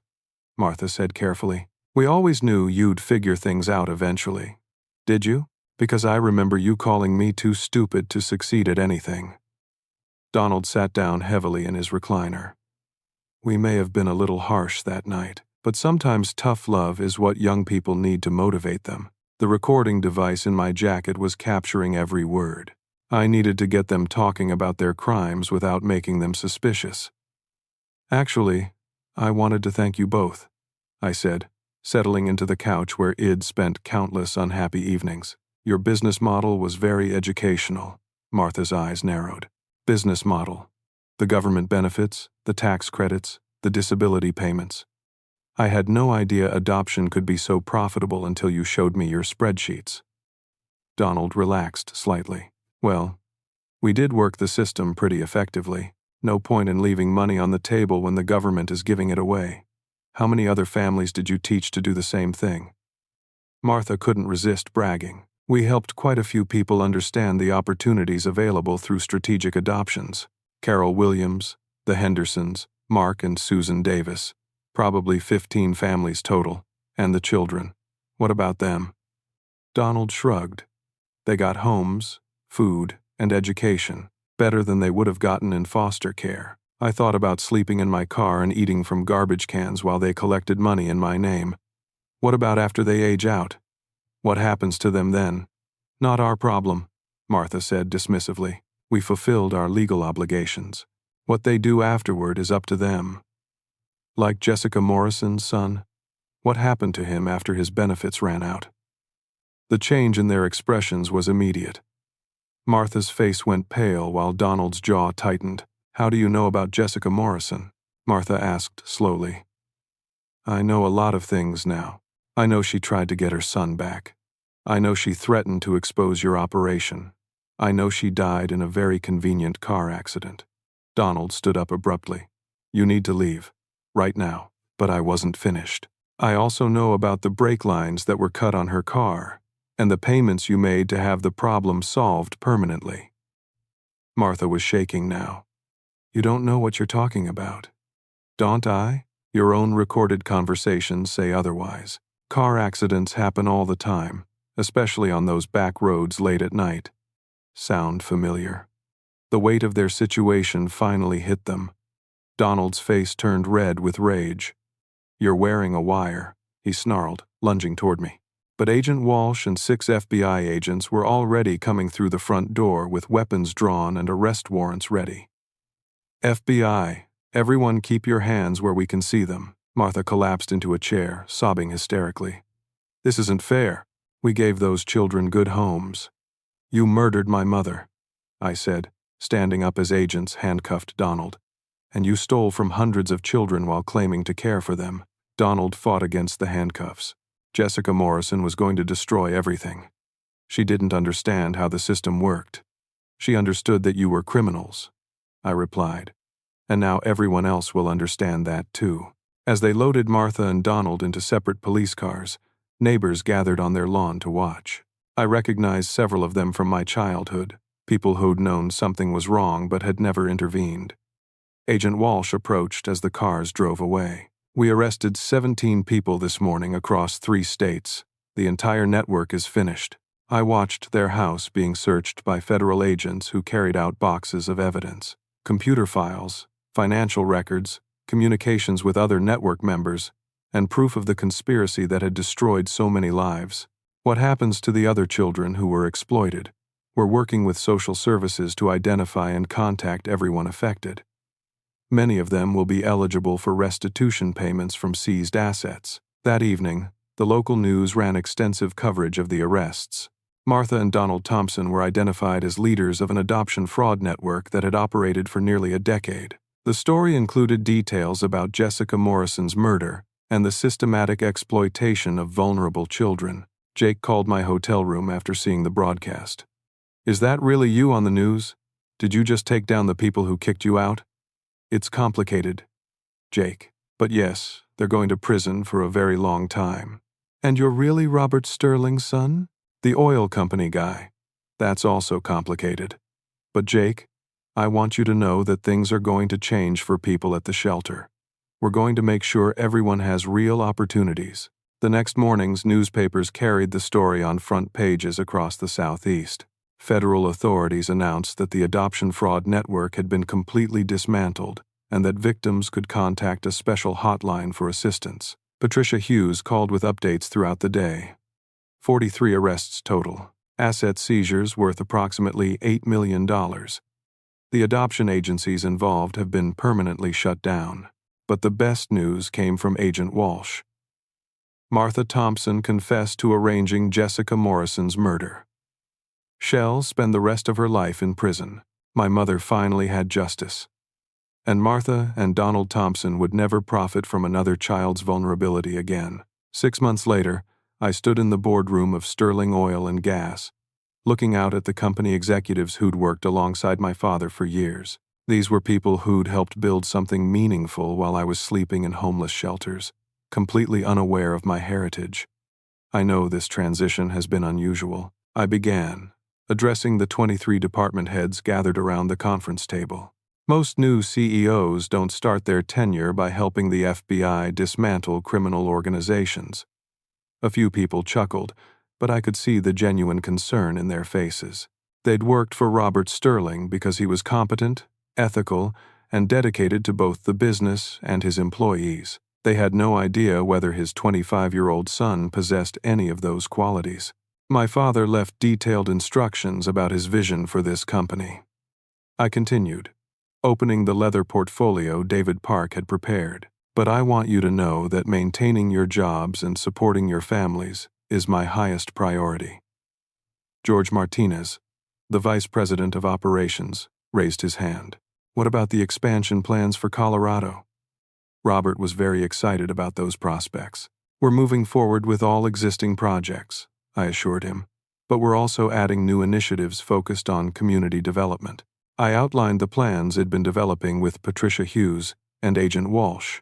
A: Martha said carefully. We always knew you'd figure things out eventually. Did you? Because I remember you calling me too stupid to succeed at anything. Donald sat down heavily in his recliner. We may have been a little harsh that night, but sometimes tough love is what young people need to motivate them. The recording device in my jacket was capturing every word. I needed to get them talking about their crimes without making them suspicious. Actually, I wanted to thank you both, I said, settling into the couch where Id spent countless unhappy evenings. Your business model was very educational. Martha's eyes narrowed. Business model. The government benefits, the tax credits, the disability payments. I had no idea adoption could be so profitable until you showed me your spreadsheets. Donald relaxed slightly. Well, we did work the system pretty effectively. No point in leaving money on the table when the government is giving it away. How many other families did you teach to do the same thing? Martha couldn't resist bragging. We helped quite a few people understand the opportunities available through strategic adoptions. Carol Williams, the Hendersons, Mark and Susan Davis. Probably 15 families total, and the children. What about them? Donald shrugged. They got homes, food, and education, better than they would have gotten in foster care. I thought about sleeping in my car and eating from garbage cans while they collected money in my name. What about after they age out? What happens to them then? Not our problem, Martha said dismissively. We fulfilled our legal obligations. What they do afterward is up to them. Like Jessica Morrison's son? What happened to him after his benefits ran out? The change in their expressions was immediate. Martha's face went pale while Donald's jaw tightened. How do you know about Jessica Morrison? Martha asked slowly. I know a lot of things now. I know she tried to get her son back. I know she threatened to expose your operation. I know she died in a very convenient car accident. Donald stood up abruptly. You need to leave. Right now. But I wasn't finished. I also know about the brake lines that were cut on her car, and the payments you made to have the problem solved permanently." Martha was shaking now. "You don't know what you're talking about." "Don't I? Your own recorded conversations say otherwise. Car accidents happen all the time, especially on those back roads late at night." Sound familiar? The weight of their situation finally hit them. Donald's face turned red with rage. "You're wearing a wire," he snarled, lunging toward me. But Agent Walsh and 6 FBI agents were already coming through the front door with weapons drawn and arrest warrants ready. "FBI, everyone keep your hands where we can see them." Martha collapsed into a chair, sobbing hysterically. "This isn't fair. We gave those children good homes." "You murdered my mother," I said, standing up as agents handcuffed Donald. "And you stole from hundreds of children while claiming to care for them." Donald fought against the handcuffs. Jessica Morrison was going to destroy everything. She didn't understand how the system worked. "She understood that you were criminals," I replied. "And now everyone else will understand that too." As they loaded Martha and Donald into separate police cars, neighbors gathered on their lawn to watch. I recognized several of them from my childhood, people who'd known something was wrong but had never intervened. Agent Walsh approached as the cars drove away. "We arrested 17 people this morning across 3 states. The entire network is finished." I watched their house being searched by federal agents who carried out boxes of evidence. Computer files, financial records, communications with other network members, and proof of the conspiracy that had destroyed so many lives. What happens to the other children who were exploited? We're working with social services to identify and contact everyone affected. Many of them will be eligible for restitution payments from seized assets. That evening, the local news ran extensive coverage of the arrests. Martha and Donald Thompson were identified as leaders of an adoption fraud network that had operated for nearly a decade. The story included details about Jessica Morrison's murder and the systematic exploitation of vulnerable children. Jake called my hotel room after seeing the broadcast. "Is that really you on the news? Did you just take down the people who kicked you out?" "It's complicated, Jake. But yes, they're going to prison for a very long time." "And you're really Robert Sterling's son?" "The oil company guy. That's also complicated. But Jake, I want you to know that things are going to change for people at the shelter. We're going to make sure everyone has real opportunities." The next morning's newspapers carried the story on front pages across the Southeast. Federal authorities announced that the adoption fraud network had been completely dismantled and that victims could contact a special hotline for assistance. Patricia Hughes called with updates throughout the day. 43 arrests total. Asset seizures worth approximately $8 million. The adoption agencies involved have been permanently shut down. But the best news came from Agent Walsh. Martha Thompson confessed to arranging Jessica Morrison's murder. She'll spend the rest of her life in prison. My mother finally had justice. And Martha and Donald Thompson would never profit from another child's vulnerability again. 6 months later, I stood in the boardroom of Sterling Oil and Gas, looking out at the company executives who'd worked alongside my father for years. These were people who'd helped build something meaningful while I was sleeping in homeless shelters, completely unaware of my heritage. "I know this transition has been unusual," I began, addressing the 23 department heads gathered around the conference table. "Most new CEOs don't start their tenure by helping the FBI dismantle criminal organizations." A few people chuckled, but I could see the genuine concern in their faces. They'd worked for Robert Sterling because he was competent, ethical, and dedicated to both the business and his employees. They had no idea whether his 25-year-old son possessed any of those qualities. My father left detailed instructions about his vision for this company. I continued, opening the leather portfolio David Park had prepared. "But I want you to know that maintaining your jobs and supporting your families is my highest priority." George Martinez, the vice president of operations, raised his hand. "What about the expansion plans for Colorado?" Robert was very excited about those prospects. "We're moving forward with all existing projects," I assured him, "but we're also adding new initiatives focused on community development." I outlined the plans I'd been developing with Patricia Hughes and Agent Walsh.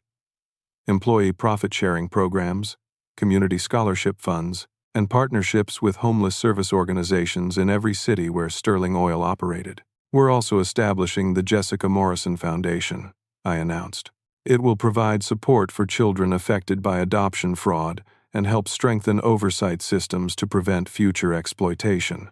A: employee profit-sharing programs, community scholarship funds, and partnerships with homeless service organizations in every city where Sterling Oil operated. We're also establishing the Jessica Morrison Foundation, I announced. It will provide support for children affected by adoption fraud and help strengthen oversight systems to prevent future exploitation.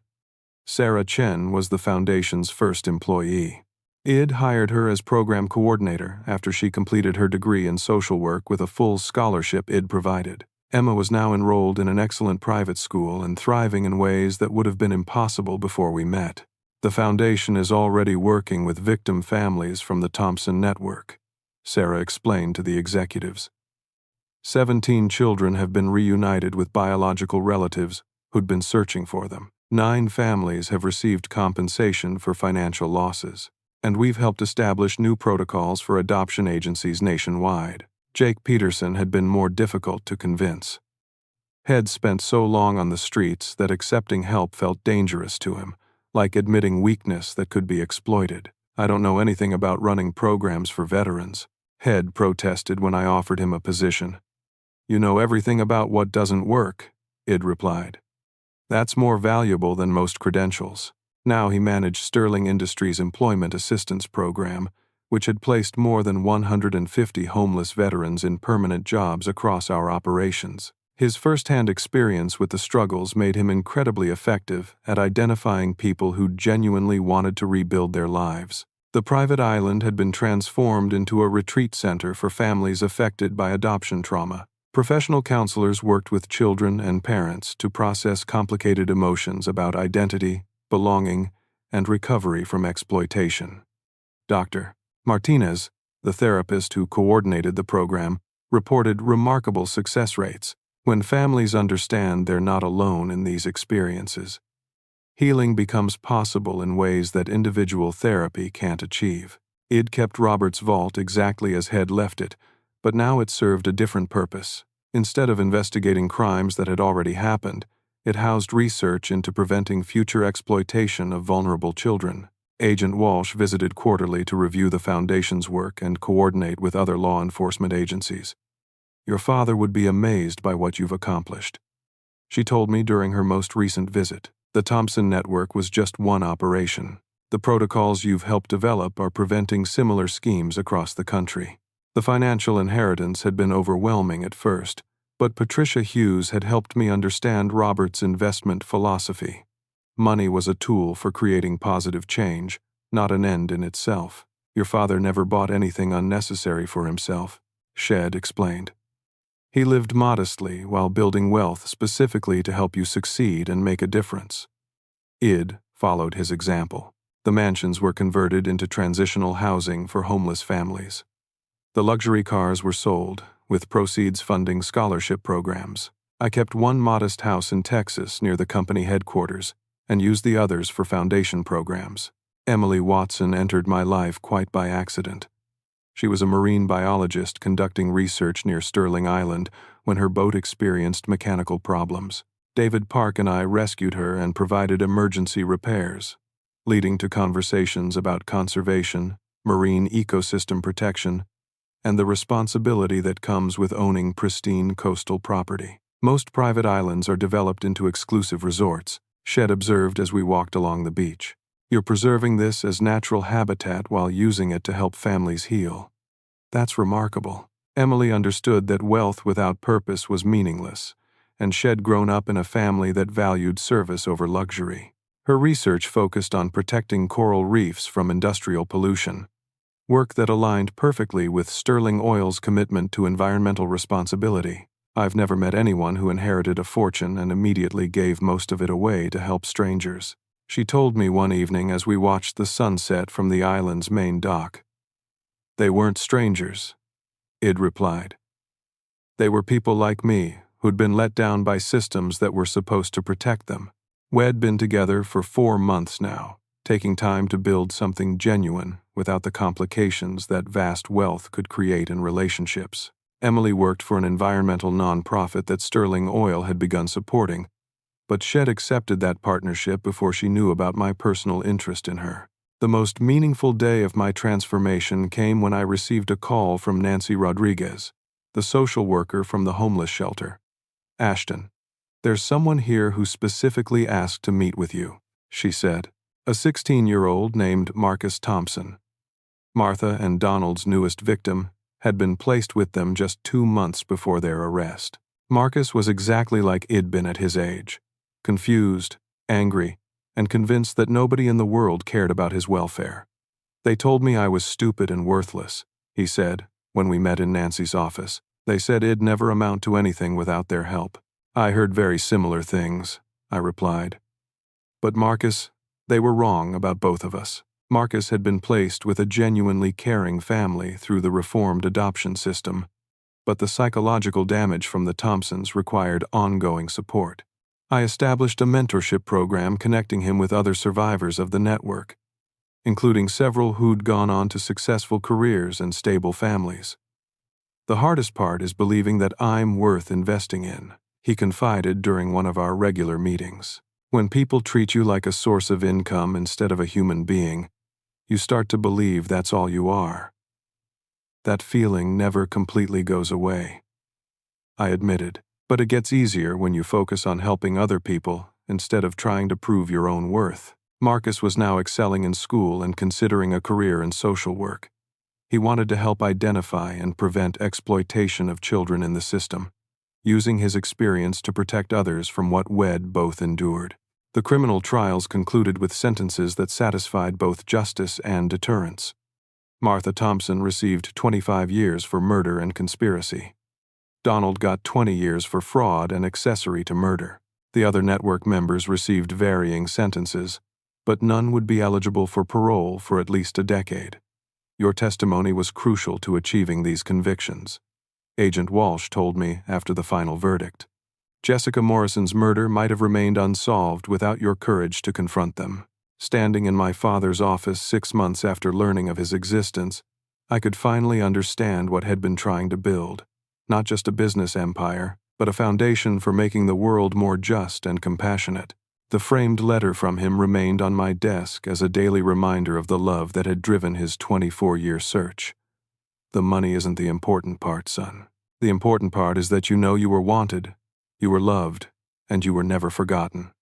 A: Sarah Chen was the foundation's first employee. Id hired her as program coordinator after she completed her degree in social work with a full scholarship Id provided. Emma was now enrolled in an excellent private school and thriving in ways that would have been impossible before we met. The foundation is already working with victim families from the Thompson Network, Sarah explained to the executives. 17 children have been reunited with biological relatives who'd been searching for them. 9 families have received compensation for financial losses, and we've helped establish new protocols for adoption agencies nationwide. Jake Peterson had been more difficult to convince. He'd spent so long on the streets that accepting help felt dangerous to him, like admitting weakness that could be exploited. I don't know anything about running programs for veterans, Head protested when I offered him a position. You know everything about what doesn't work, Id replied. That's more valuable than most credentials. Now he managed Sterling Industries' Employment Assistance Program, which had placed more than 150 homeless veterans in permanent jobs across our operations. His first-hand experience with the struggles made him incredibly effective at identifying people who genuinely wanted to rebuild their lives. The private island had been transformed into a retreat center for families affected by adoption trauma. Professional counselors worked with children and parents to process complicated emotions about identity, belonging, and recovery from exploitation. Dr. Martinez, the therapist who coordinated the program, reported remarkable success rates when families understand they're not alone in these experiences. Healing becomes possible in ways that individual therapy can't achieve. Id kept Robert's vault exactly as Head left it, but now it served a different purpose. Instead of investigating crimes that had already happened, it housed research into preventing future exploitation of vulnerable children. Agent Walsh visited quarterly to review the Foundation's work and coordinate with other law enforcement agencies. Your father would be amazed by what you've accomplished, she told me during her most recent visit. The Thompson Network was just one operation. The protocols you've helped develop are preventing similar schemes across the country. The financial inheritance had been overwhelming at first, but Patricia Hughes had helped me understand Robert's investment philosophy. Money was a tool for creating positive change, not an end in itself. Your father never bought anything unnecessary for himself, Shed explained. He lived modestly while building wealth specifically to help you succeed and make a difference. Id followed his example. The mansions were converted into transitional housing for homeless families. The luxury cars were sold, with proceeds funding scholarship programs. I kept one modest house in Texas near the company headquarters and used the others for foundation programs. Emily Watson entered my life quite by accident. She was a marine biologist conducting research near Sterling Island when her boat experienced mechanical problems. David Park and I rescued her and provided emergency repairs, leading to conversations about conservation, marine ecosystem protection, and the responsibility that comes with owning pristine coastal property. Most private islands are developed into exclusive resorts, Shed observed as we walked along the beach. You're preserving this as natural habitat while using it to help families heal. That's remarkable. Emily understood that wealth without purpose was meaningless, and Shed grown up in a family that valued service over luxury. Her research focused on protecting coral reefs from industrial pollution, work that aligned perfectly with Sterling Oil's commitment to environmental responsibility. I've never met anyone who inherited a fortune and immediately gave most of it away to help strangers, she told me one evening as we watched the sunset from the island's main dock. They weren't strangers, Id replied. They were people like me who'd been let down by systems that were supposed to protect them. We'd been together for 4 months now, taking time to build something genuine without the complications that vast wealth could create in relationships. Emily worked for an environmental nonprofit that Sterling Oil had begun supporting, but Shed accepted that partnership before she knew about my personal interest in her. The most meaningful day of my transformation came when I received a call from Nancy Rodriguez, the social worker from the homeless shelter. "Ashton, there's someone here who specifically asked to meet with you," she said. A 16-year-old named Marcus Thompson. Martha and Donald's newest victim had been placed with them just 2 months before their arrest. Marcus was exactly like I'd been at his age, confused, angry, and convinced that nobody in the world cared about his welfare. "They told me I was stupid and worthless," he said, when we met in Nancy's office. "They said I'd never amount to anything without their help." "I heard very similar things," I replied. "But Marcus, they were wrong about both of us." Marcus had been placed with a genuinely caring family through the reformed adoption system, but the psychological damage from the Thompsons required ongoing support. I established a mentorship program connecting him with other survivors of the network, including several who'd gone on to successful careers and stable families. "The hardest part is believing that I'm worth investing in," he confided during one of our regular meetings. "When people treat you like a source of income instead of a human being, you start to believe that's all you are. That feeling never completely goes away," I admitted, "but it gets easier when you focus on helping other people instead of trying to prove your own worth." Marcus was now excelling in school and considering a career in social work. He wanted to help identify and prevent exploitation of children in the system, using his experience to protect others from what we'd both endured. The criminal trials concluded with sentences that satisfied both justice and deterrence. Martha Thompson received 25 years for murder and conspiracy. Donald got 20 years for fraud and accessory to murder. The other network members received varying sentences, but none would be eligible for parole for at least a decade. "Your testimony was crucial to achieving these convictions," Agent Walsh told me after the final verdict. "Jessica Morrison's murder might have remained unsolved without your courage to confront them." Standing in my father's office 6 months after learning of his existence, I could finally understand what had been trying to build. Not just a business empire, but a foundation for making the world more just and compassionate. The framed letter from him remained on my desk as a daily reminder of the love that had driven his 24-year search. "The money isn't the important part, son. The important part is that you know you were wanted, you were loved, and you were never forgotten."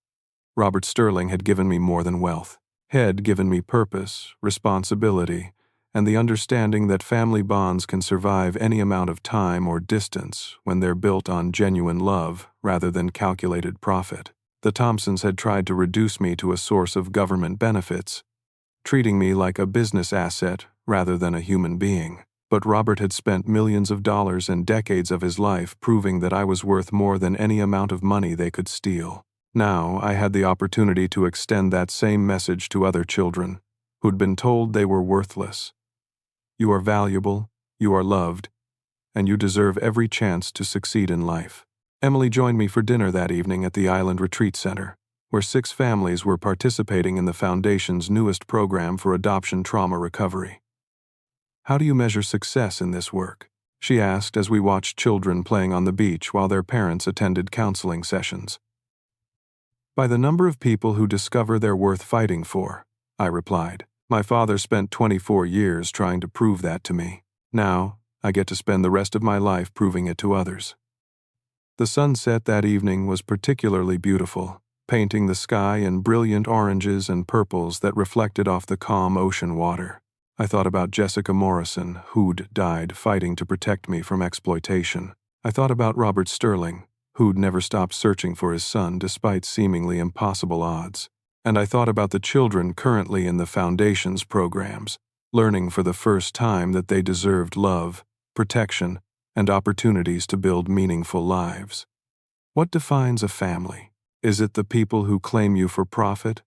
A: Robert Sterling had given me more than wealth. He had given me purpose, responsibility, and the understanding that family bonds can survive any amount of time or distance when they're built on genuine love rather than calculated profit. The Thompsons had tried to reduce me to a source of government benefits, treating me like a business asset rather than a human being. But Robert had spent millions of dollars and decades of his life proving that I was worth more than any amount of money they could steal. Now I had the opportunity to extend that same message to other children who'd been told they were worthless. You are valuable, you are loved, and you deserve every chance to succeed in life. Emily joined me for dinner that evening at the Island Retreat Center, where 6 families were participating in the Foundation's newest program for adoption trauma recovery. "How do you measure success in this work?" she asked as we watched children playing on the beach while their parents attended counseling sessions. "By the number of people who discover they're worth fighting for," I replied. "My father spent 24 years trying to prove that to me. Now, I get to spend the rest of my life proving it to others." The sunset that evening was particularly beautiful, painting the sky in brilliant oranges and purples that reflected off the calm ocean water. I thought about Jessica Morrison, who'd died fighting to protect me from exploitation. I thought about Robert Sterling, who'd never stopped searching for his son despite seemingly impossible odds. And I thought about the children currently in the Foundation's programs, learning for the first time that they deserved love, protection, and opportunities to build meaningful lives. What defines a family? Is it the people who claim you for profit?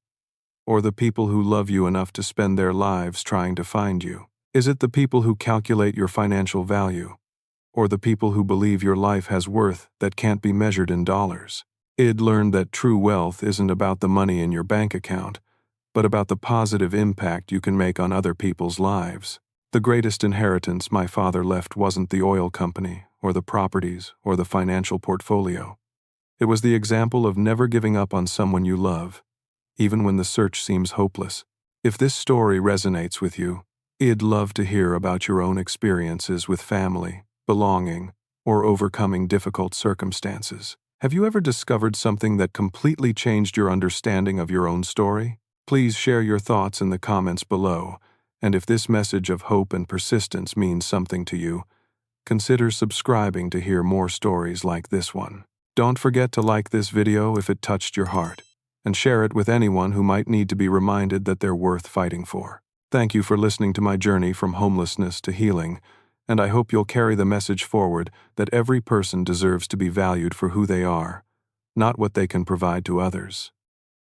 A: Or the people who love you enough to spend their lives trying to find you? Is it the people who calculate your financial value? Or the people who believe your life has worth that can't be measured in dollars? I'd learned that true wealth isn't about the money in your bank account, but about the positive impact you can make on other people's lives. The greatest inheritance my father left wasn't the oil company, or the properties, or the financial portfolio. It was the example of never giving up on someone you love, even when the search seems hopeless. If this story resonates with you, I'd love to hear about your own experiences with family, belonging, or overcoming difficult circumstances. Have you ever discovered something that completely changed your understanding of your own story? Please share your thoughts in the comments below, and if this message of hope and persistence means something to you, consider subscribing to hear more stories like this one. Don't forget to like this video if it touched your heart, and share it with anyone who might need to be reminded that they're worth fighting for. Thank you for listening to my journey from homelessness to healing, and I hope you'll carry the message forward that every person deserves to be valued for who they are, not what they can provide to others.